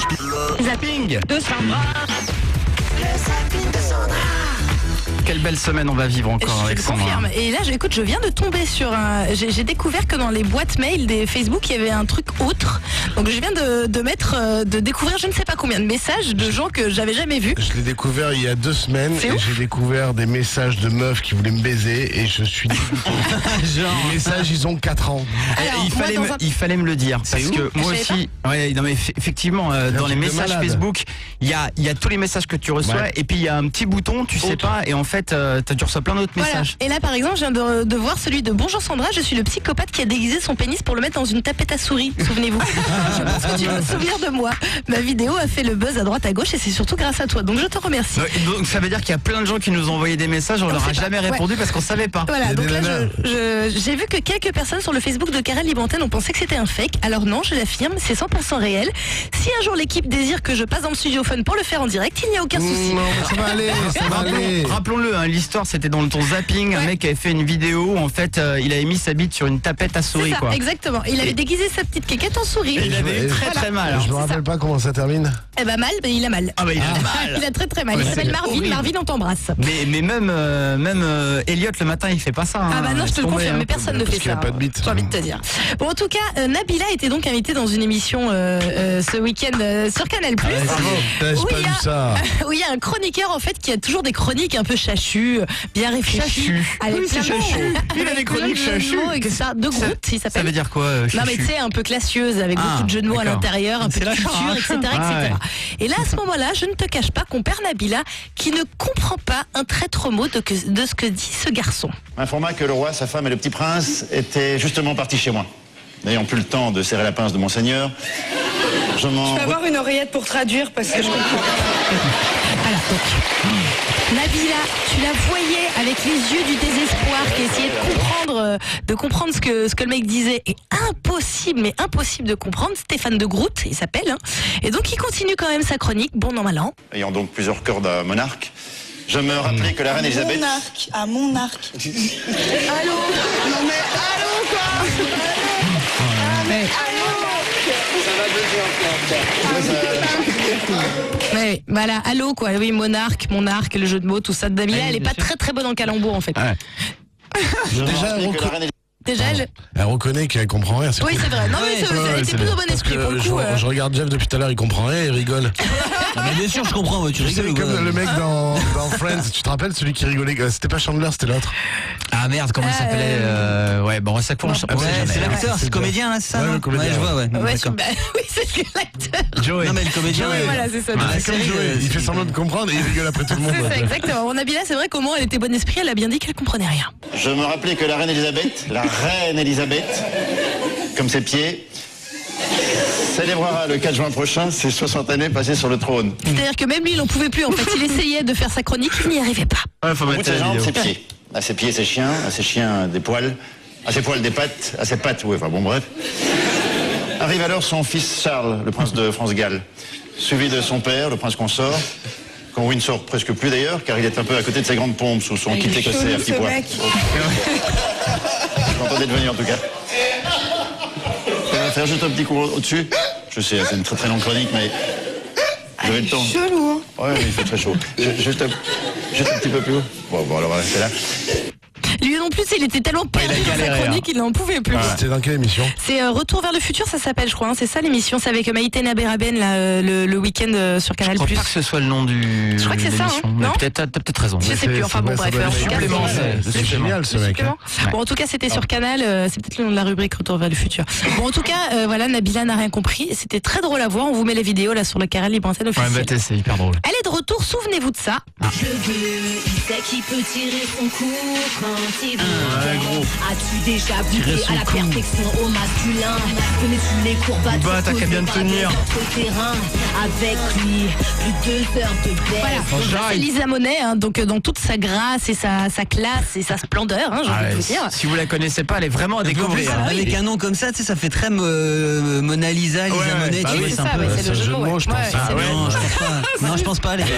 Zapping de Sandra. Le zapping de Sandra. Quelle belle semaine on va vivre encore avec Je Sandra. confirme. Et là, écoute, je viens de tomber sur un... J'ai découvert que dans les boîtes mail des Facebook, il y avait un truc autre. Donc je viens de découvrir je ne sais pas combien de messages de gens que j'avais jamais vus. Je l'ai découvert il y a 2 semaines C'est et ouf. j'ai découvert des messages de meufs qui voulaient me baiser et je suis dégoûté. Les messages, ils ont 4 ans. Alors, il, moi, fallait dans un- il fallait me le dire parce ouf. que moi Je savais aussi non mais effectivement dans les truc de messages malade. Facebook il y a tous les messages que tu reçois Ouais. et puis il y a un petit bouton tu sais pas et en fait tu reçois plein d'autres Voilà. messages. Et là, par exemple, je viens de voir celui de Bonjour Sandra, je suis le psychopathe qui a déguisé son pénis pour le mettre dans une tapette à souris. Souvenez-vous. Je pense que tu vas te souvenir de moi. Ma vidéo a fait le buzz à droite à gauche et c'est surtout grâce à toi. Donc je te remercie. Donc ça veut dire qu'il y a plein de gens qui nous ont envoyé des messages, on leur a sait pas. jamais répondu parce qu'on savait pas. Il y Voilà, a donc des là, nanas. j'ai vu que quelques personnes sur le Facebook de Karel Libanten ont pensé que c'était un fake. Alors non, je l'affirme, c'est 100% réel. Si un jour l'équipe désire que je passe dans le studio Fun pour le faire en direct, il n'y a aucun souci. Non, mais ça va aller, ça va aller. Rappelons-le, hein, l'histoire c'était dans ton zapping, un Ouais. mec avait fait une vidéo où en fait il avait mis sa bite sur une tapette à C'est souris ça, quoi. exactement. Il avait déguisé sa petite quéquette en souris. Et il avait eu très Voilà. très mal. hein. Je me rappelle pas comment ça termine. Eh ben mal, ben il a mal. Ah bah il a mal. Il a très très mal. Ouais, Il s'appelle c'est Marvin. horrible. Marvin, on t'embrasse. Mais même Elliot le matin il fait pas ça. Ah bah non, je te le confirme, mais personne ne parce fait qu'il ça. a pas de bite. J'ai envie de te dire. Bon, en tout cas, Nabila était donc invitée dans une émission ce week-end sur Canal+. J'ai Oui, pas il y a- vu ça. Où il y a un chroniqueur en fait qui a toujours des chroniques un peu chachues, bien réfléchies. Chachu. Avec Oui, c'est plein de chachu. mots. Il a des Avec plein chroniques de chachues. mots, etc. De Groot, il Ça s'appelle. veut dire quoi Non mais tu sais, un peu classieuse, avec beaucoup de jeux de mots à d'accord. l'intérieur, un peu C'est de la culture, charge. etc., Ah etc. Et là, à ce moment-là, je ne te cache pas qu'on perd Nabila, qui ne comprend pas un traître mot de ce que dit ce garçon. M'informa que le roi, sa femme et le petit prince étaient justement partis chez moi. N'ayant plus le temps de serrer la pince de monseigneur, je m'en... Je peux avoir une oreillette pour traduire parce que je comprends. Voilà, donc. Nabila, tu la voyais avec les yeux du désespoir qui essayait de comprendre ce que le mec disait. Et impossible, mais impossible de comprendre. Stéphane de Groot, il s'appelle. Hein. Et donc il continue quand même sa chronique, bon an mal an. Ayant donc plusieurs cordes à monarque, je me rappelais que la reine Elisabeth... À mon arc. Allô. Non mais allô quoi. Ouais, voilà, allô quoi, oui, monarque, le jeu de mots, tout ça. Nabila, elle est pas très très bonne en calembour en fait. Je me Déjà, rappelais on que la reine Déjà, Elle reconnaît qu'elle comprend rien. oui, c'est vrai. Non, mais elle était plutôt bon esprit pour le coup. Je regarde Jeff depuis tout à l'heure, il comprend rien, il rigole. Mais bien sûr, je comprends, ouais, tu Tu sais, rigoles ou quoi comme le mec dans Friends, tu te rappelles celui qui rigolait, c'était pas Chandler, c'était l'autre. Ah merde, comment il s'appelait Ouais, bon, à chaque fois, on Ah, sait Ouais, jamais. c'est l'acteur, c'est le comédien là, c'est ça Ouais, non le comédien, je vois, ouais. Ouais, D'accord. oui, c'est l'acteur. Joey. Non mais le comédien, Ouais, voilà, c'est ça. Ah, C'est comme c'est Joey, vrai, il fait semblant de comprendre et il rigole après tout le monde. C'est ça, exactement. Bon, Nabila, c'est vrai qu'au moins elle était bonne esprit, elle a bien dit qu'elle comprenait rien. Je me rappelais que la reine Elisabeth, comme ses pieds, célébrera le 4 juin prochain ses 60 années passées sur le trône. C'est-à-dire que même lui, il en pouvait plus. En fait, il essayait de faire sa chronique, il n'y arrivait pas. Ouais, faut Au bout de mettre ses la jambes, vidéo. ses pieds. À ses pieds, ses chiens. À ses chiens, des poils. À ses poils, des pattes. À ses pattes, oui, enfin bon, bref. Arrive alors son fils Charles, le prince de France-Galles, suivi de son père, le prince consort, qu'on Windsor presque plus d'ailleurs, car il est un peu à côté de ses grandes pompes sous son kit écossais à petits ce pois. mec. Je m'entendais de venir en tout cas. On va faire juste un petit coup au-dessus. Je sais, c'est une très très longue chronique, mais vous avez le temps. Chelou. Hein. Ouais, il fait très chaud. Juste un petit peu plus haut. Bon, alors on va rester là. Lui non plus, il était tellement perdu dans sa galéré, chronique, il n'en pouvait plus. C'était dans quelle émission? C'est Retour vers le futur, ça s'appelle, je crois. Hein. C'est ça l'émission, c'est avec Maïté Naberaben là, le week-end sur Canal+. Je crois pas que ce soit le nom du. Je crois que c'est ça, l'émission. hein, Mais non t'as peut-être raison. Je sais plus, enfin bon, bref. Le en tout cas, supplément, c'est génial ce mec. Supplément. Bon, en tout cas, c'était sur Canal. C'est peut-être le nom de la rubrique Retour vers le futur. Bon, en tout cas, voilà, Nabila n'a rien compris. C'était très drôle à voir. On vous met les vidéos là sur le Karel Libanten Ouais, officiel. bah, c'est hyper drôle. Elle est de retour. Souvenez-vous de ça. Je veux, il sait qu'il peut tirer son coup quand il veut. As-tu déjà goûté à la perfection au masculin? Connais-tu les courbatures Bah, t'as qu'à bien te tenir. terrain avec lui, plus de 2 heures de baisse. Voilà. Donc, ça, c'est Lisa Monet, hein, donc dans toute sa grâce et sa classe et sa splendeur, hein, j'ai envie de vous dire. Si vous la connaissez pas, elle est vraiment à En plus, découvrir. avec un nom comme ça, tu sais, ça fait très Mona Lisa, Lisa Ouais, Monet. bah tu oui, vois, c'est un ça, peu- ouais, c'est le jeu de mots, je pense. ouais, Ah c'est ouais. le- Non, je pense pas. Non, je pense pas, les gars.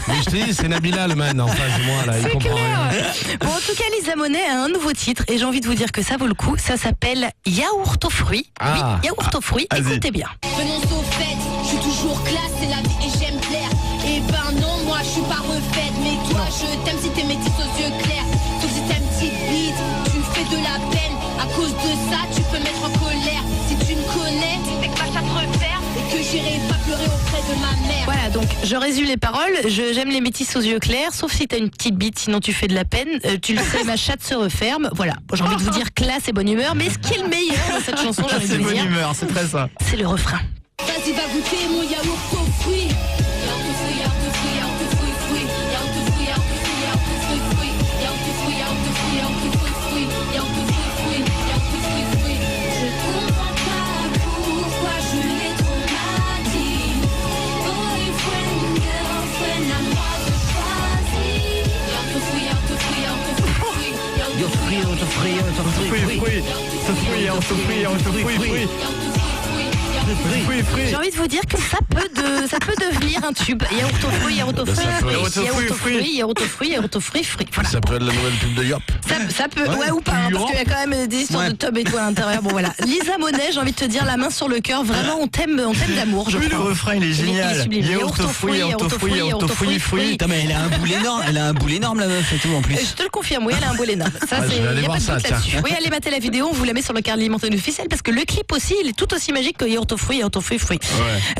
Mais je te dis, c'est Nabila le man en face de moi là, il C'est comprend rien. clair. Bon, en tout cas, Lisa Monet a un nouveau titre et j'ai envie de vous dire que ça vaut le coup. Ça s'appelle Yaourt aux fruits. Ah. Oui, Yaourt aux fruits. Vas-y. Écoutez bien. Venons au fait, je suis toujours classe, c'est la vie et j'aime plaire. Eh ben non, moi je suis pas refaite, mais toi je t'aime si t'es métisse aux yeux clairs. Sauf si t'as une petite bite, tu me fais de la peine. À cause de ça, tu peux mettre en colère. Si tu me connais, c'est que ça te refaire et que j'irai pas pleurer auprès de ma mère. Voilà, donc je résume les paroles. J'aime les métisses aux yeux clairs, sauf si t'as une petite bite, sinon tu fais de la peine. Tu le sais, ma chatte se referme. Voilà, j'ai envie de vous dire classe et bonne humeur. Mais ce qui est le meilleur dans cette chanson, j'ai envie de C'est vous bonne dire, humeur, c'est très ça. c'est le refrain. Vas-y, va goûter mon yaourt aux fruits. J'ai envie de vous dire que ça peut devenir un tube. Yaourt aux fruits, yaourt aux fruits, yaourt aux fruits, yaourt aux fruits, yaourt aux fruits, fruits. Voilà. Ça peut être la nouvelle pub de Yop. Ça peut, ouais ou pas, hein, parce qu'il y a quand même des histoires de Tom et tout à l'intérieur. Bon voilà. Lisa Monet, j'ai envie de te dire la main sur le cœur. Vraiment, on t'aime d'amour, je Oui, le crois. refrain, il est génial. sublime. Yaourt aux fruits, yaourt aux fruits, yaourt aux fruits, fruits. Putain, mais elle a un boule énorme la meuf et tout en plus. Je te le confirme, oui, elle a un beau énorme. Ça, je vais aller y a voir pas de ça, doute tiens. là-dessus. Oui, allez mater la vidéo, on vous la met sur le carnet alimentaire officiel parce que le clip aussi, il est tout aussi magique que yaourt aux fruits, fruits.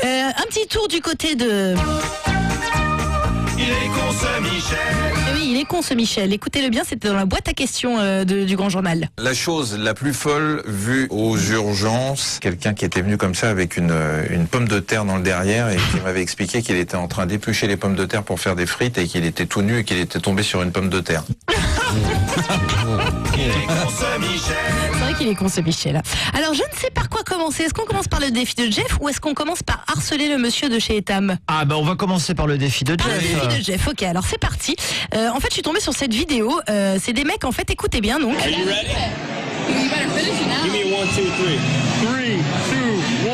Un petit tour du côté de... Il est con ce Michel. Oui, il est con ce Michel. Écoutez-le bien, c'était dans la boîte à questions du Grand Journal. La chose la plus folle vue aux urgences, quelqu'un qui était venu comme ça avec une pomme de terre dans le derrière et qui m'avait expliqué qu'il était en train d'éplucher les pommes de terre pour faire des frites et qu'il était tout nu et qu'il était tombé sur une pomme de terre. Il est con ce Michel. C'est vrai qu'il est con ce Michel. Alors, je ne sais par quoi commencer. Est-ce qu'on commence par le défi de Jeff ou est-ce qu'on commence par harceler le monsieur de chez Etam? Ah bah on va commencer par le défi de Par le Jeff. défi de Jeff, ok, alors c'est parti. En fait, je suis tombée sur cette vidéo. C'est des mecs, en fait, écoutez bien donc. Are you ready? Give me 1, 2, 3. 3, 2, 1.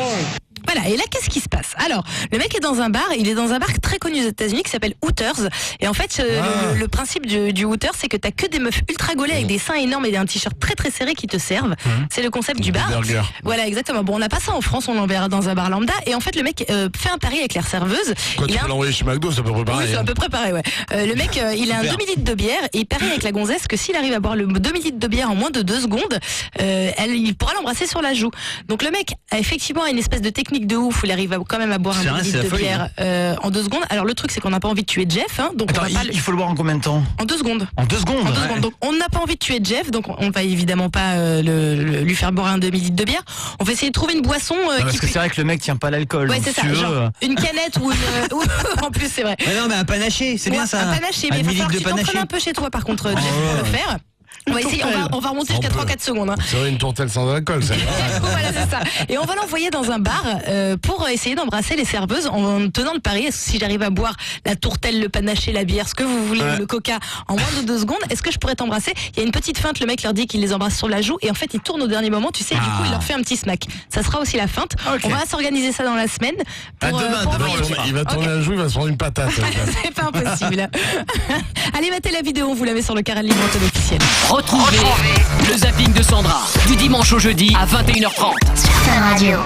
Voilà, et là, qu'est-ce qui se passe? Alors, le mec est dans un bar, il est dans un bar très connu aux États-Unis qui s'appelle Hooters. Et en fait, le principe du Hooters, c'est que t'as que des meufs ultra gaulées avec des seins énormes et un t-shirt très très serré qui te servent. C'est le concept du bar. burgers. Voilà, exactement. Bon, on n'a pas ça en France, on l'enverra dans un bar lambda. Et en fait, le mec fait un pari avec les serveuses. Quand tu peux l'envoyer chez McDo, ça peut préparer. Oui, c'est à peu près pareil, ouais. Le mec, il a un demi-litre de bière et il parie avec la gonzesse que s'il arrive à boire le demi-litre de bière en moins de 2 secondes, il pourra l'embrasser sur la joue. Donc le mec a effectivement une espèce de technique de ouf où il arrive quand même à boire un demi-litre de bière en 2 secondes. Alors le truc, c'est qu'on n'a pas envie de tuer Jeff, hein, donc Attends, on va pas il faut le boire en combien de temps? en 2 secondes. En 2 secondes. En 2 secondes. Donc on n'a pas envie de tuer Jeff, donc on va évidemment pas lui faire boire un demi-litre de bière. On va essayer de trouver une boisson Parce qui que c'est vrai que le mec tient pas l'alcool. Ouais, donc c'est si ça, tu veux, genre une canette ou en plus c'est vrai. Ouais, non, mais un panaché, c'est bien ça. Un panaché, mais il va falloir que tu t'entraînes un peu chez toi par contre, Jeff, pour le faire. On va essayer, on va remonter jusqu'à 3-4 secondes. Hein. C'est vrai, une tourtelle sans alcool, ça. Voilà, c'est ça. Et on va l'envoyer dans un bar pour essayer d'embrasser les serveuses en tenant le pari. Si j'arrive à boire la tourtelle, le panaché, la bière, ce que vous voulez, le coca, en moins de 2 secondes, est-ce que je pourrais t'embrasser? Il y a une petite feinte, le mec leur dit qu'il les embrasse sur la joue et en fait il tourne au dernier moment, tu sais, et du coup il leur fait un petit smack. Ça sera aussi la feinte. Okay. On va s'organiser ça dans la semaine. Pour, demain, pour demain, envoyer- Il va tourner la joue, il va se prendre une patate. C'est pas impossible. Allez, matez la vidéo, on vous la met sur le carré alimentaire officiel. Retrouvez le zapping de Sandra du dimanche au jeudi à 21h30. Fun Radio.